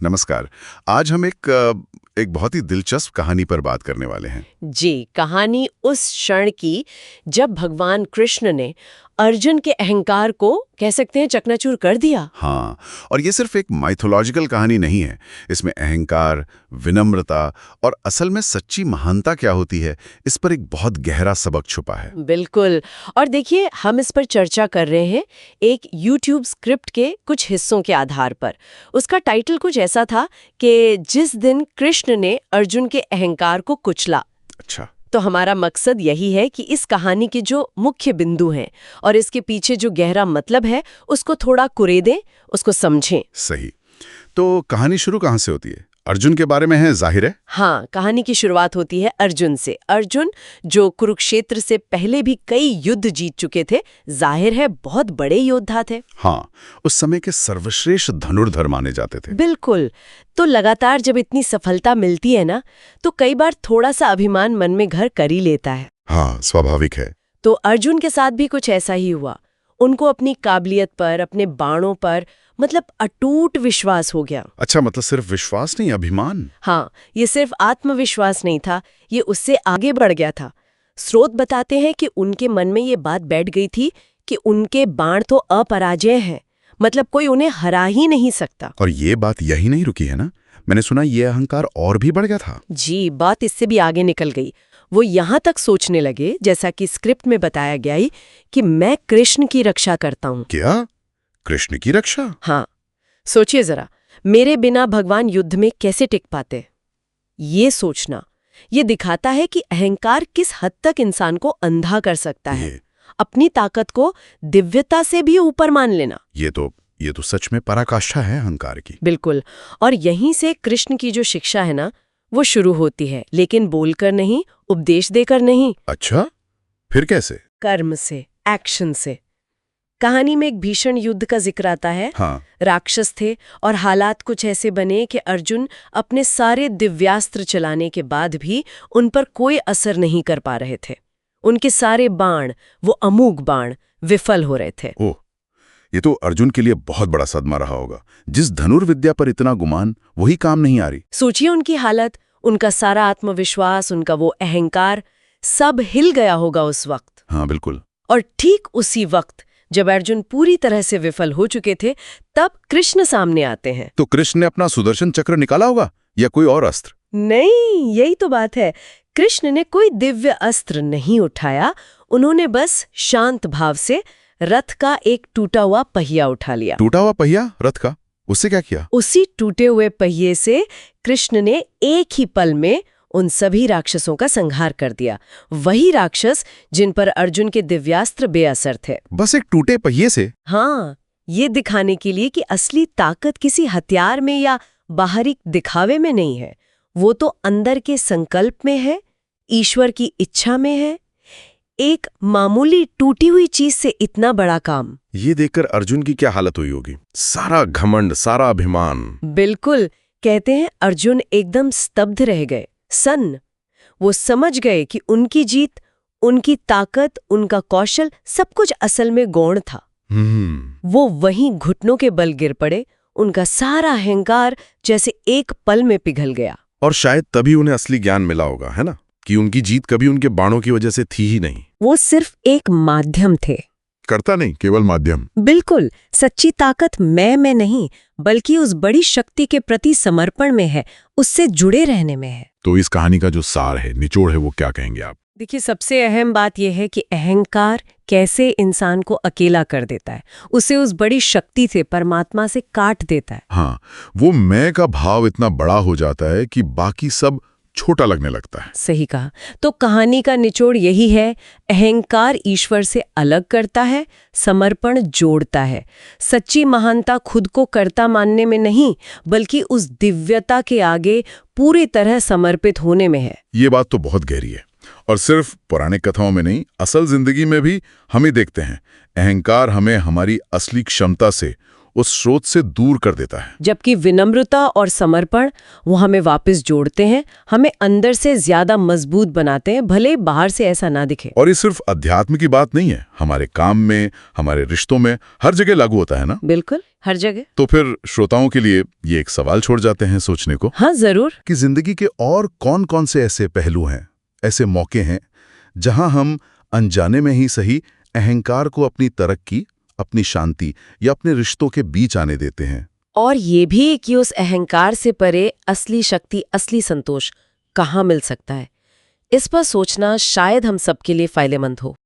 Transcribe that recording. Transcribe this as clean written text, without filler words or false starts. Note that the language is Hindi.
नमस्कार। आज हम एक बहुत ही दिलचस्प कहानी पर बात करने वाले हैं। जी, कहानी उस क्षण की जब भगवान कृष्ण ने अर्जुन के अहंकार को कह सकते हैं चकनाचूर कर दिया। हाँ, और ये सिर्फ एक माइथोलॉजिकल कहानी नहीं है। इसमें अहंकार, विनम्रता और असल में सच्ची महानता क्या होती है, इस पर एक बहुत गहरा सबक छुपा है। बिल्कुल। और देखिए, हम इस पर चर्चा कर रहे हैं एक YouTube स्क्रिप्ट के कुछ हिस्सों के आधार पर। उसका टाइटल कुछ ऐसा था कि जिस दिन कृष्ण ने अर्जुन के अहंकार को कुचला। अच्छा। तो हमारा मकसद यही है कि इस कहानी के जो मुख्य बिंदु हैं और इसके पीछे जो गहरा मतलब है उसको थोड़ा कुरेदें, उसको समझें। सही। तो कहानी शुरू कहाँ से होती है? अर्जुन के बारे में है, जाहिर है। हाँ, कहानी की शुरुआत होती है अर्जुन से। अर्जुन जो कुरुक्षेत्र से पहले भी कई युद्ध जीत चुके थे, जाहिर है बहुत बड़े योद्धा थे। हाँ, उस समय के सर्वश्रेष्ठ धनुर्धर माने जाते थे। बिल्कुल। तो लगातार जब इतनी सफलता मिलती है ना, तो कई बार थोड़ा सा अभिमान मन में घर कर ही लेता है। हाँ, स्वाभाविक है। तो अर्जुन के साथ भी कुछ ऐसा ही हुआ। उनको अपनी काबिलियत पर, अपने बाणों पर मतलब अटूट विश्वास हो गया। अच्छा, मतलब सिर्फ विश्वास नहीं, अभिमान। हाँ, ये सिर्फ आत्मविश्वास नहीं था, ये उससे आगे बढ़ गया था। स्रोत बताते हैं कि उनके मन में ये बात बैठ गई थी कि उनके बाण तो अपराजय हैं, मतलब कोई उन्हें हरा ही नहीं सकता। और ये बात यही नहीं रुकी है ना, मैंने सुना ये अहंकार और भी बढ़ गया था। जी, बात इससे भी आगे निकल गई। वो यहाँ तक सोचने लगे, जैसा कि स्क्रिप्ट में बताया गया ही, कि मैं कृष्ण की रक्षा करता हूँ। क्या? कृष्ण की रक्षा? हाँ, सोचिए जरा, मेरे बिना भगवान युद्ध में कैसे टिक पाते? ये सोचना, ये दिखाता है कि अहंकार किस हद तक इंसान को अंधा कर सकता है। अपनी ताकत को दिव्यता से भी ऊपर मान लेना। ये तो सच में पराकाष्ठा है अहंकार की। बिल्कुल। और यहीं से कृष्ण की जो शिक्षा है ना, वो शुरू होती है, लेकिन बोलकर नहीं, उपदेश देकर नहीं। अच्छा, फिर कैसे? कर्म से, एक्शन से। कहानी में एक भीषण युद्ध का जिक्र आता है। हाँ। राक्षस थे और हालात कुछ ऐसे बने कि अर्जुन अपने सारे दिव्यास्त्र चलाने के बाद भी उन पर कोई असर नहीं कर पा रहे थे। उनके सारे बाण, वो अमोघ बाण, विफल हो रहे थे। ओह, ये तो अर्जुन के लिए बहुत बड़ा सदमा रहा होगा। जिस धनुर्विद्या पर इतना गुमान, वही काम नहीं आ रही। सोचिए उनकी हालत, उनका सारा आत्मविश्वास, उनका वो अहंकार, सब हिल गया होगा उस वक्त। हाँ, बिल्कुल। और ठीक उसी वक्त जब अर्जुन पूरी तरह से विफल हो चुके थे, तब कृष्ण सामने आते हैं। तो कृष्ण ने अपना सुदर्शन चक्र निकाला होगा या कोई और अस्त्र? नहीं, यही तो बात है। कृष्ण ने कोई दिव्य अस्त्र नहीं उठाया, उन्होंने बस शांत भाव से रथ का एक टूटा हुआ पहिया उठा लिया। टूटा हुआ पहिया रथ का? उससे क्या किया? उसी टूटे हुए पहिए से कृष्ण ने एक ही पल में उन सभी राक्षसों का संहार कर दिया। वही राक्षस जिन पर अर्जुन के दिव्यास्त्र बेअसर थे। बस एक टूटे पहिए से? हाँ, ये दिखाने के लिए कि असली ताकत किसी हथियार में या बाहरी दिखावे में नहीं है, वो तो अंदर के संकल्प में है, ईश्वर की इच्छा में है। एक मामूली टूटी हुई चीज से इतना बड़ा काम। ये देखकर अर्जुन की क्या हालत हुई होगी? सारा घमंड, सारा अभिमान। बिल्कुल। कहते हैं अर्जुन एकदम स्तब्ध रह गए, सन्न। वो समझ गए कि उनकी जीत, उनकी ताकत, उनका कौशल, सब कुछ असल में गौण था। वो वहीं घुटनों के बल गिर पड़े, उनका सारा अहंकार जैसे एक पल में पिघल गया। और शायद तभी उन्हें असली ज्ञान मिला होगा, है ना, कि उनकी जीत कभी उनके बाणों की वजह से थी ही नहीं। वो सिर्फ एक माध्यम थे, करता नहीं, केवल माध्यम। बिल्कुल। सच्ची ताकत मैं में नहीं, बल्कि उस बड़ी शक्ति के प्रति समर्पण में है, उससे जुड़े रहने में है। तो इस कहानी का जो सार है, निचोड़ है, वो क्या कहेंगे आप? देखिए, सबसे अहम बात यह है कि अहंकार कैसे इंसान को अकेला कर देता है, उसे उस बड़ी शक्ति से, परमात्मा से काट देता है। हाँ, वो मैं का भाव इतना बड़ा हो जाता है कि बाकी सब छोटा लगने लगता है। सही कहा। तो कहानी का निचोड़ यही है, अहंकार ईश्वर से अलग करता है, समर्पण जोड़ता है। सच्ची महानता खुद को कर्ता मानने में नहीं, बल्कि उस दिव्यता के आगे पूरी तरह समर्पित होने में है। ये बात तो बहुत गहरी है, और सिर्फ पुराने कथाओं में नहीं, असल जिंदगी में भी हम ही देखते हैं। अहंकार हमें हमारी असली क्षमता से उस स्रोत से दूर कर देता है। जबकि विनम्रता और समर्पण वो हमें वापस जोड़ते हैं, हमें अंदर से ज्यादा मजबूत बनाते हैं, भले बाहर से ऐसा ना दिखे। और ये सिर्फ अध्यात्म की बात नहीं है, हमारे काम में, हमारे रिश्तों में, हर जगह लागू होता है ना। बिल्कुल, हर जगह। तो फिर श्रोताओं के लिए ये एक सवाल छोड़ जाते हैं सोचने को। हाँ जरूर। कि जिंदगी के और कौन-कौन से ऐसे पहलू हैं, ऐसे मौके हैं जहां हम अनजाने में ही सही अहंकार को अपनी तरक्की, अपनी शांति या अपने रिश्तों के बीच आने देते हैं। और ये भी कि उस अहंकार से परे असली शक्ति, असली संतोष कहाँ मिल सकता है, इस पर सोचना शायद हम सबके लिए फायदेमंद हो।